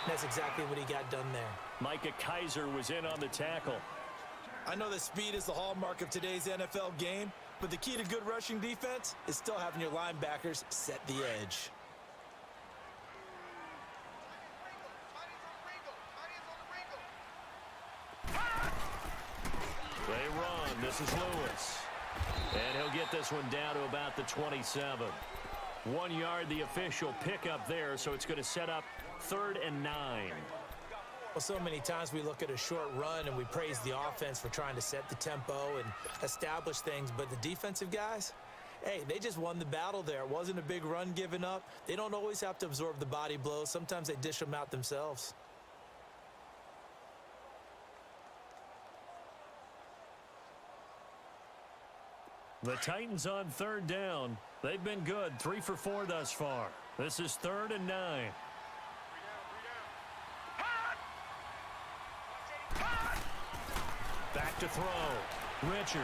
That's exactly what he got done there. Micah Kaiser was in on the tackle. I know that speed is the hallmark of today's NFL game, but the key to good rushing defense is still having your linebackers set the edge. They run. This is Lewis. And he'll get this one down to about the 27. 1 yard, the official pickup there, so it's going to set up 3rd and 9. Well, so many times we look at a short run and we praise the offense for trying to set the tempo and establish things, but the defensive guys, hey, they just won the battle there. It wasn't a big run given up. They don't always have to absorb the body blows. Sometimes they dish them out themselves. The Titans on 3rd down. They've been good, 3 for 4 thus far. This is 3rd and 9. Back to throw. Richard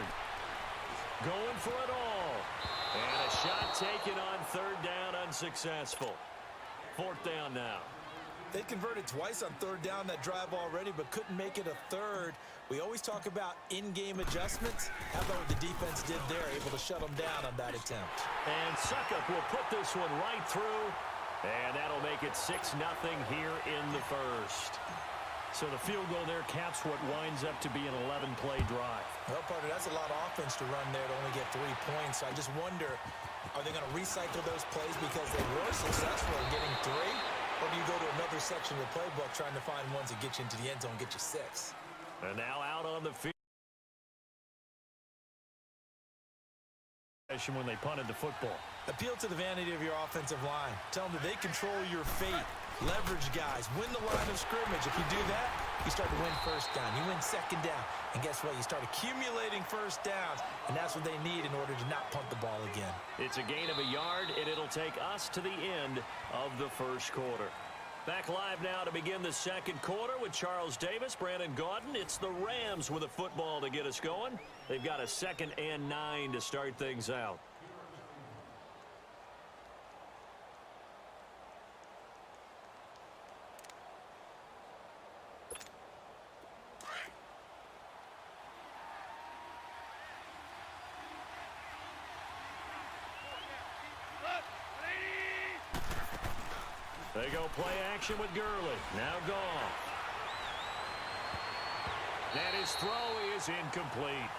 going for it all. And a shot taken on 3rd down, unsuccessful. 4th down now. They converted twice on 3rd down that drive already, but couldn't make it a 3rd. We always talk about in-game adjustments. How about what the defense did there, able to shut them down on that attempt. And Suckup will put this one right through, and that'll make it 6-0 here in the first. So the field goal there caps what winds up to be an 11-play drive. Well, partner, that's a lot of offense to run there to only get 3 points. So I just wonder, are they going to recycle those plays because they were successful in getting 3? Or do you go to another section of the playbook trying to find ones that get you into the end zone, get you 6? And now out on the field. When they punted the football. Appeal to the vanity of your offensive line. Tell them that they control your fate. Leverage guys. Win the line of scrimmage. If you do that, you start to win 1st down. You win 2nd down. And guess what? You start accumulating 1st downs. And that's what they need in order to not punt the ball again. It's a gain of a yard, and it'll take us to the end of the first quarter. Back live now to begin the 2nd quarter with Charles Davis, Brandon Gaudin. It's the Rams with a football to get us going. They've got a 2nd and 9 to start things out. They go play action with Gurley. Now Goff. And his throw is incomplete.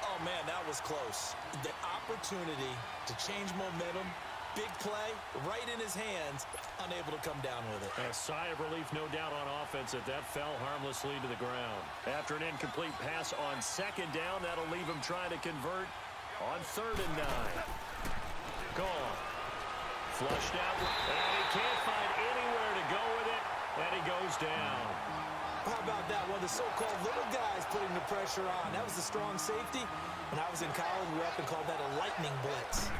Oh, man, that was close. The opportunity to change momentum, big play, right in his hands, unable to come down with it. And a sigh of relief, no doubt, on offense that fell harmlessly to the ground. After an incomplete pass on 2nd down, that'll leave him trying to convert on 3rd and 9. Goff. Flushed out, and he can't find anywhere to go with it, and he goes down. How about that? One of the so-called little guys putting the pressure on. That was the strong safety. When I was in college, we often called that a lightning blitz.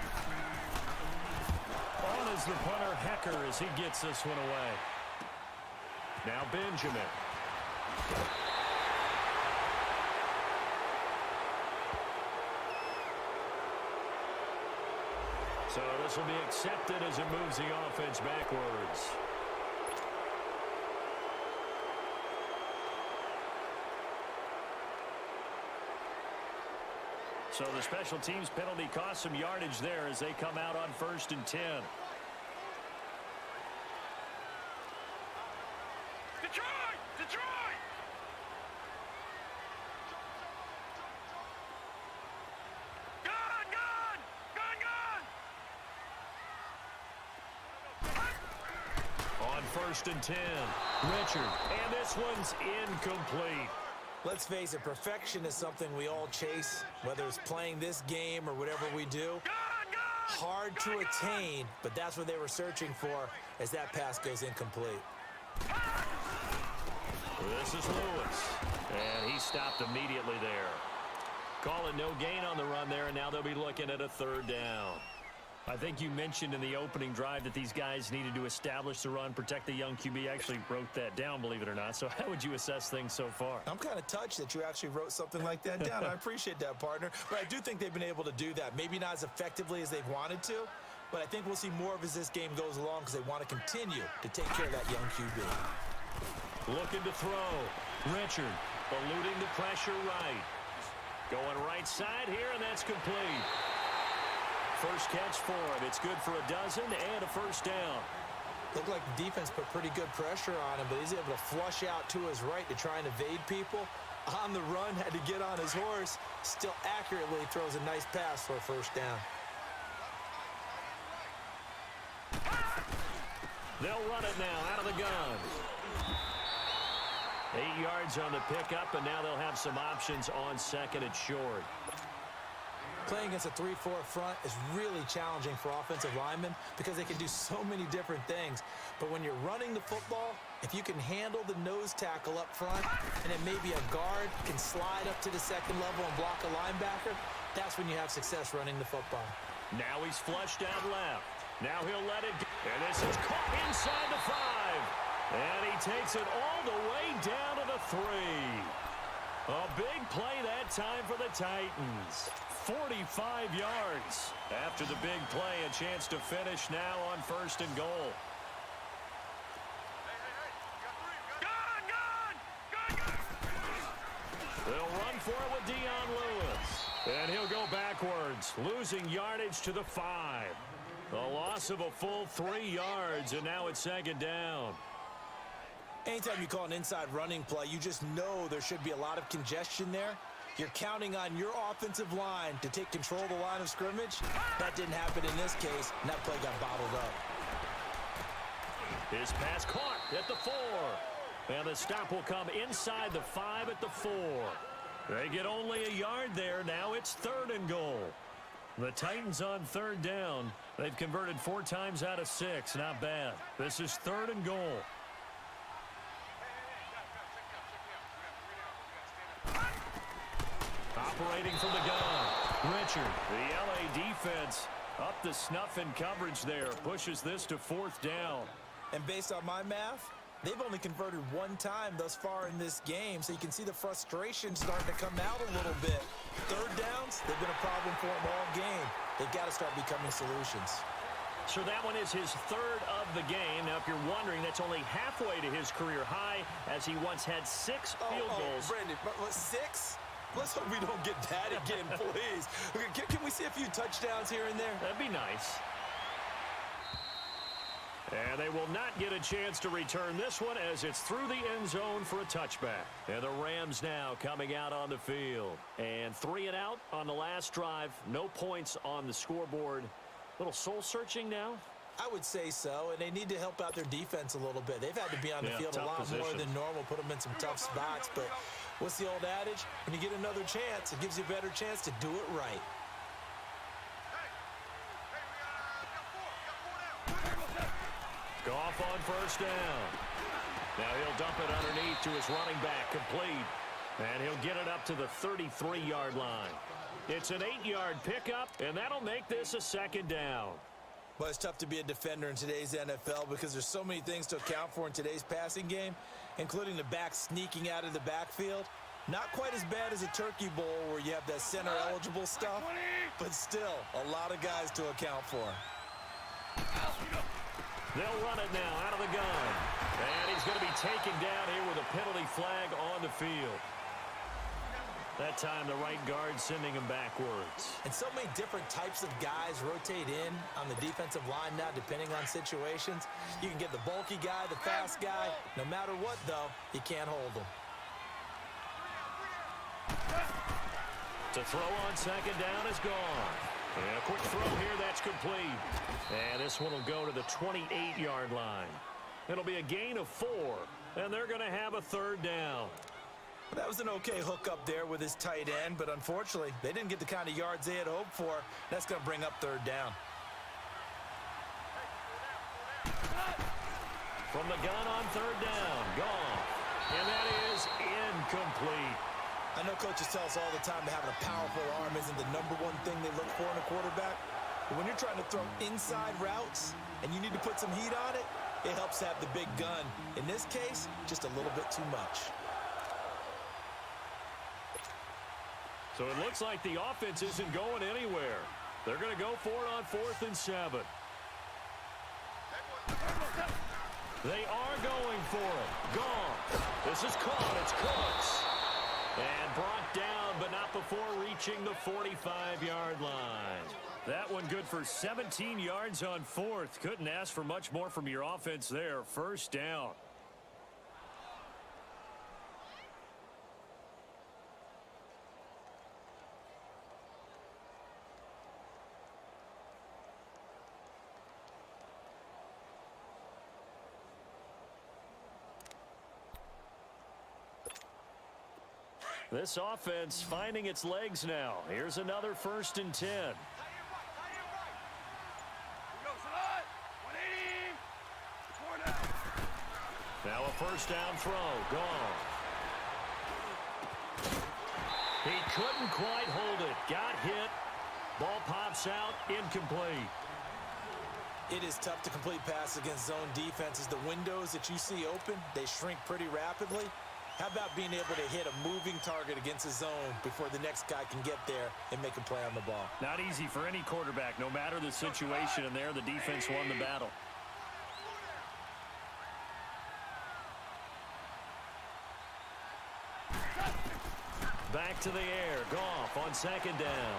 On is the punter, Hecker, as he gets this one away. Now Benjamin. So this will be accepted as it moves the offense backwards. So the special teams penalty cost some yardage there as they come out on 1st and 10. Detroit! On 1st and 10, Richard, and this one's incomplete. Let's face it, perfection is something we all chase, whether it's playing this game or whatever we do. Hard to attain, but that's what they were searching for as that pass goes incomplete. This is Lewis, and he stopped immediately there. Calling no gain on the run there, and now they'll be looking at a 3rd down. I think you mentioned in the opening drive that these guys needed to establish the run, protect the young QB. I actually wrote that down, believe it or not. So how would you assess things so far? I'm kind of touched that you actually wrote something like that down. I appreciate that, partner. But I do think they've been able to do that. Maybe not as effectively as they've wanted to, but I think we'll see more of as this game goes along because they want to continue to take care of that young QB. Looking to throw. Richard eluding the pressure right. Going right side here, and that's complete. First catch for him. It's good for a dozen and a 1st down. Looked like the defense put pretty good pressure on him, but he's able to flush out to his right to try and evade people. On the run, had to get on his horse. Still accurately throws a nice pass for a 1st down. They'll run it now out of the gun. 8 yards on the pickup, and now they'll have some options on 2nd and short. Playing against a 3-4 front is really challenging for offensive linemen because they can do so many different things. But when you're running the football, if you can handle the nose tackle up front and then maybe a guard can slide up to the 2nd level and block a linebacker, that's when you have success running the football. Now he's flushed out left. Now he'll let it go. And this is caught inside the 5. And he takes it all the way down to the 3. A big play that time for the Titans. 45 yards. After the big play, a chance to finish now on 1st and goal. They'll run for it with Dion Lewis. And he'll go backwards, losing yardage to the 5. A loss of a full 3 yards, and now it's 2nd down. Anytime you call an inside running play, you just know there should be a lot of congestion there. You're counting on your offensive line to take control of the line of scrimmage. That didn't happen in this case, and that play got bottled up. His pass caught at the 4. And the stop will come inside the 5 at the 4. They get only a yard there. Now it's 3rd and goal. The Titans on 3rd down. They've converted 4 times out of 6. Not bad. This is 3rd and goal. Operating from the gun, Richard. The LA defense up to snuff in coverage there. Pushes this to 4th down. And based on my math, they've only converted 1 time thus far in this game, so you can see the frustration starting to come out a little bit. 3rd downs, they've been a problem for them all game. They've got to start becoming solutions. So that one is his 3rd of the game. Now, if you're wondering, that's only halfway to his career high, as he once had 6 field goals. Brandon, but 6? Let's hope we don't get that again, please. Can we see a few touchdowns here and there? That'd be nice. And they will not get a chance to return this one as it's through the end zone for a touchback. And the Rams now coming out on the field. And 3 and out on the last drive. No points on the scoreboard. Little soul-searching now? I would say so, and they need to help out their defense a little bit. They've had to be on the field a lot more than normal, put them in some tough spots. But what's the old adage? When you get another chance, it gives you a better chance to do it right. Goff on 1st down. Now he'll dump it underneath to his running back, complete. And he'll get it up to the 33-yard line. It's an 8-yard pickup, and that'll make this a 2nd down. Well, it's tough to be a defender in today's NFL because there's so many things to account for in today's passing game, including the back sneaking out of the backfield. Not quite as bad as a turkey bowl where you have that center-eligible stuff, but still a lot of guys to account for. They'll run it now out of the gun. And he's going to be taken down here with a penalty flag on the field. That time the right guard sending him backwards. And so many different types of guys rotate in on the defensive line now depending on situations. You can get the bulky guy, the fast guy. No matter what, though, you can't hold them. To throw on second down is gone. And a quick throw here, that's complete. And this one will go to the 28-yard line. It'll be a gain of 4, and they're going to have a third down. That was an okay hook up there with his tight end, but unfortunately, they didn't get the kind of yards they had hoped for. That's going to bring up third down. From the gun on third down, gone. And that is incomplete. I know coaches tell us all the time that having a powerful arm isn't the number one thing they look for in a quarterback. But when you're trying to throw inside routes and you need to put some heat on it, it helps have the big gun. In this case, just a little bit too much. So it looks like the offense isn't going anywhere. They're going to go for it on 4th and 7. They are going for it. Gone. This is caught. It's Cooks. And brought down, but not before reaching the 45-yard line. That one good for 17 yards on 4th. Couldn't ask for much more from your offense there. First down. This offense finding its legs now. Here's another 1st and 10. Now a first down throw. Gone. He couldn't quite hold it. Got hit. Ball pops out. Incomplete. It is tough to complete passes against zone defenses. The windows that you see open, they shrink pretty rapidly. How about being able to hit a moving target against a zone before the next guy can get there and make a play on the ball? Not easy for any quarterback, no matter the situation, and there the defense won the battle. Back to the air. Goff on second down.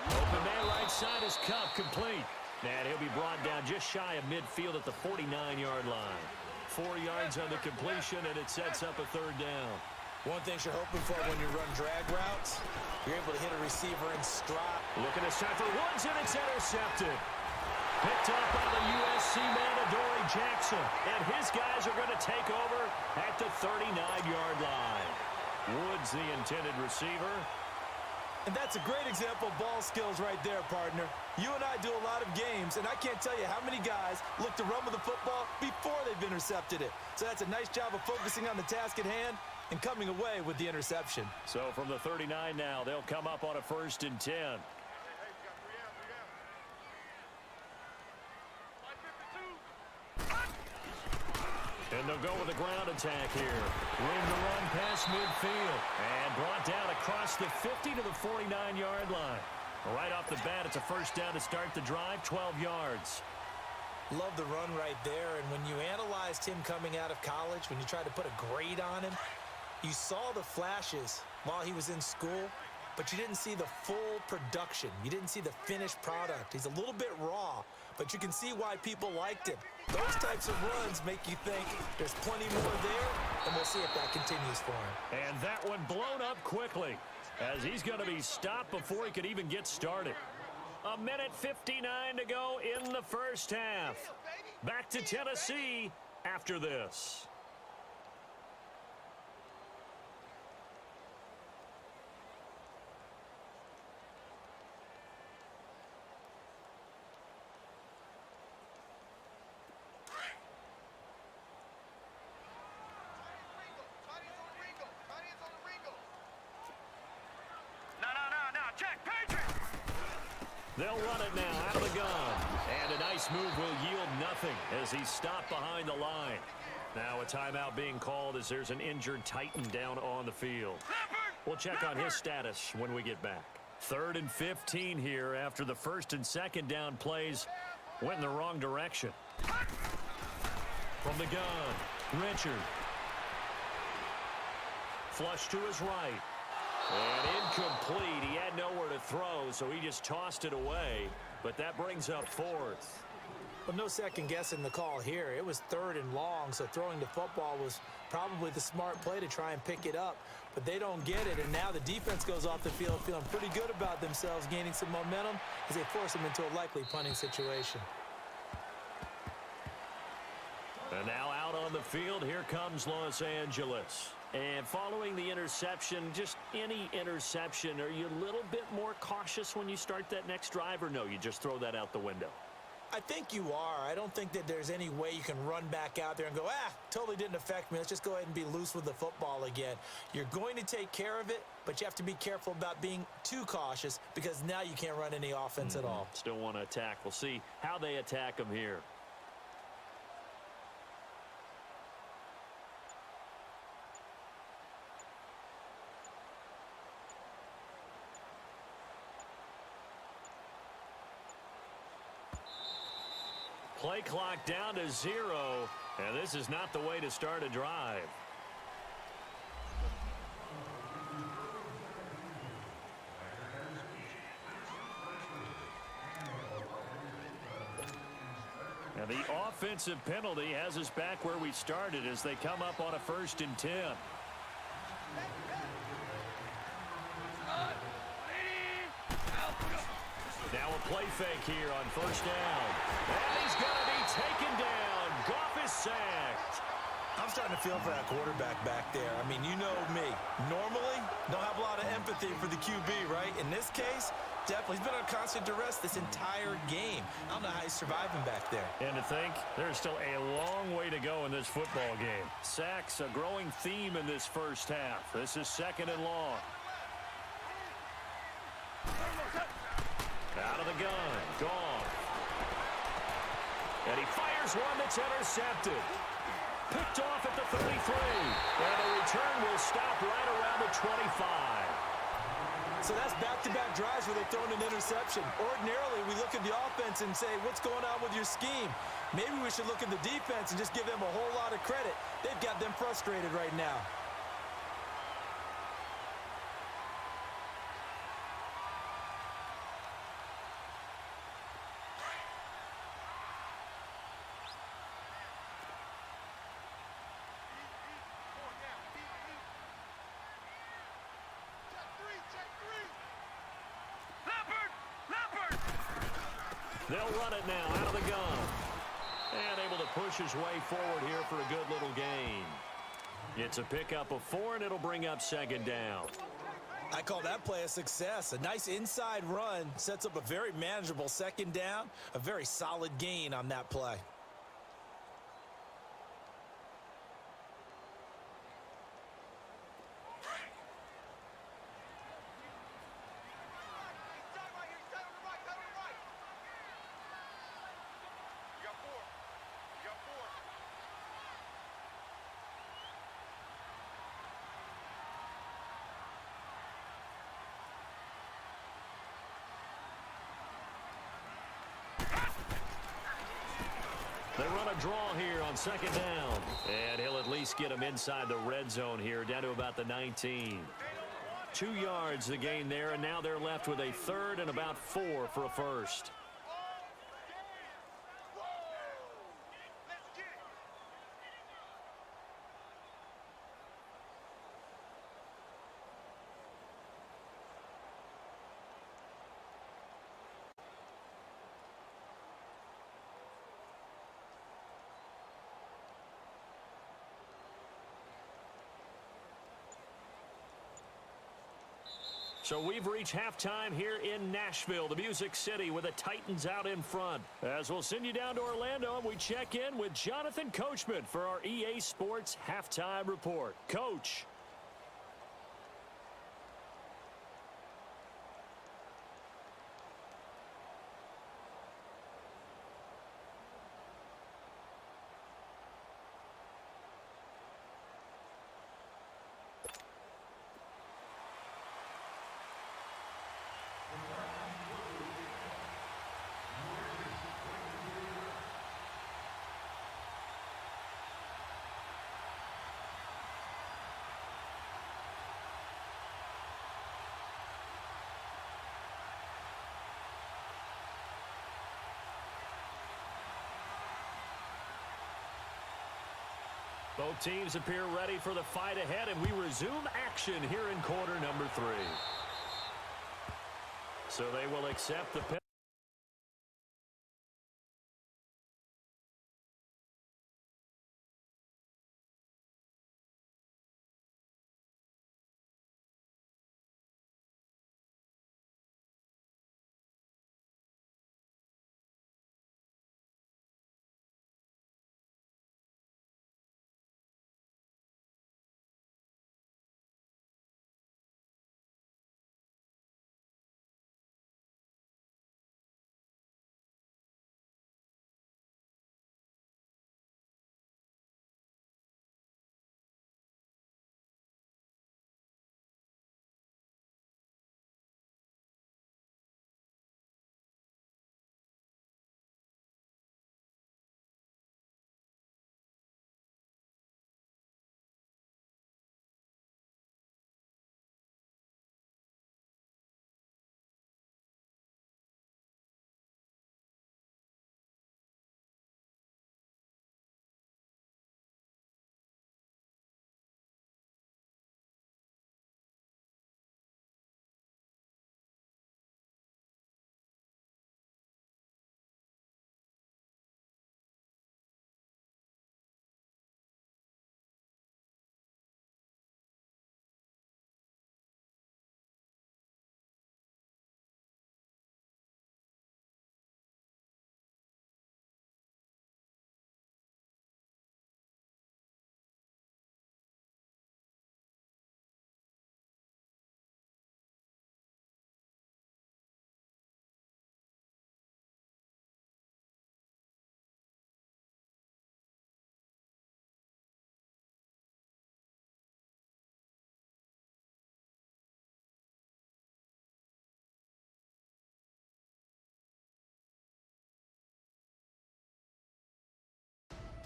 Open man right side is Cup, complete. And he'll be brought down just shy of midfield at the 49-yard line. 4 yards on the completion, and it sets up a third down. One thing you're hoping for when you run drag routes, you're able to hit a receiver in stride. Looking to set for Woods, and it's intercepted. Picked up by the USC man, Adoree Jackson. And his guys are going to take over at the 39-yard line. Woods, the intended receiver. And that's a great example of ball skills right there, partner. You and I do a lot of games, and I can't tell you how many guys look to run with the football before they've intercepted it. So that's a nice job of focusing on the task at hand and coming away with the interception. So from the 39 now, they'll come up on a 1st and 10. And they'll go with a ground attack here. Room to run past midfield. And brought down across the 50 to the 49-yard line. Right off the bat, it's a first down to start the drive, 12 yards. Love the run right there. And when you analyzed him coming out of college, when you tried to put a grade on him, you saw the flashes while he was in school, but you didn't see the full production. You didn't see the finished product. He's a little bit raw, but you can see why people liked him. Those types of runs make you think there's plenty more there, and we'll see if that continues for him. And that one blown up quickly as he's going to be stopped before he could even get started. 1:59 to go in the first half. Back to Tennessee after this. They'll run it now out of the gun. And a nice move will yield nothing as he's stopped behind the line. Now a timeout being called as there's an injured Titan down on the field. We'll check on his status when we get back. 3rd and 15 here after the 1st and 2nd down plays went in the wrong direction. From the gun, Richard. Flush to his right. And incomplete. He had nowhere to throw, so he just tossed it away. But that brings up 4th. Well, no second guessing the call here. It was 3rd and long, so throwing the football was probably the smart play to try and pick it up. But they don't get it, and now the defense goes off the field feeling pretty good about themselves, gaining some momentum as they force them into a likely punting situation. And now out on the field, here comes Los Angeles. And following the interception, just any interception, are you a little bit more cautious when you start that next drive, or no, you just throw that out the window? I think you are. I don't think that there's any way you can run back out there and go, totally didn't affect me. Let's just go ahead and be loose with the football again. You're going to take care of it, but you have to be careful about being too cautious because now you can't run any offense at all. Still want to attack. We'll see how they attack them here. Play clock down to 0, and this is not the way to start a drive. And the offensive penalty has us back where we started as they come up on a 1st and 10. Now a play fake here on 1st down. And he's going to be taken down. Goff is sacked. I'm starting to feel for that quarterback back there. I mean, you know me. Normally, don't have a lot of empathy for the QB, right? In this case, definitely. He's been on constant duress this entire game. I don't know how he's surviving back there. And to think, there's still a long way to go in this football game. Sacks, a growing theme in this 1st half. This is 2nd and long. Out of the gun, Goff. And he fires one that's intercepted. Picked off at the 33. And the return will stop right around the 25. So that's back-to-back drives where they've thrown an interception. Ordinarily, we look at the offense and say, what's going on with your scheme? Maybe we should look at the defense and just give them a whole lot of credit. They've got them frustrated right now. They'll run it now out of the gun. And able to push his way forward here for a good little gain. It's a pickup of 4, and it'll bring up 2nd down. I call that play a success. A nice inside run sets up a very manageable 2nd down. A very solid gain on that play. They run a draw here on 2nd down. And he'll at least get him inside the red zone here, down to about the 19. 2 yards the gain there, and now they're left with a 3rd and about 4 for a 1st. So we've reached halftime here in Nashville, the Music City, with the Titans out in front. As we'll send you down to Orlando, and we check in with Jonathan Coachman for our EA Sports Halftime Report. Coach. Both teams appear ready for the fight ahead, and we resume action here in quarter number 3. So they will accept the penalty.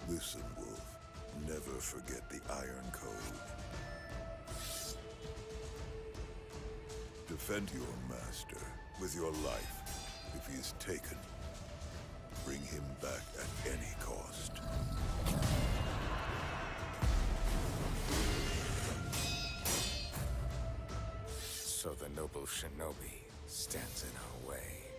Listen, Wolf. Never forget the Iron Code. Defend your master with your life. If he is taken, bring him back at any cost. So the noble shinobi stands in our way.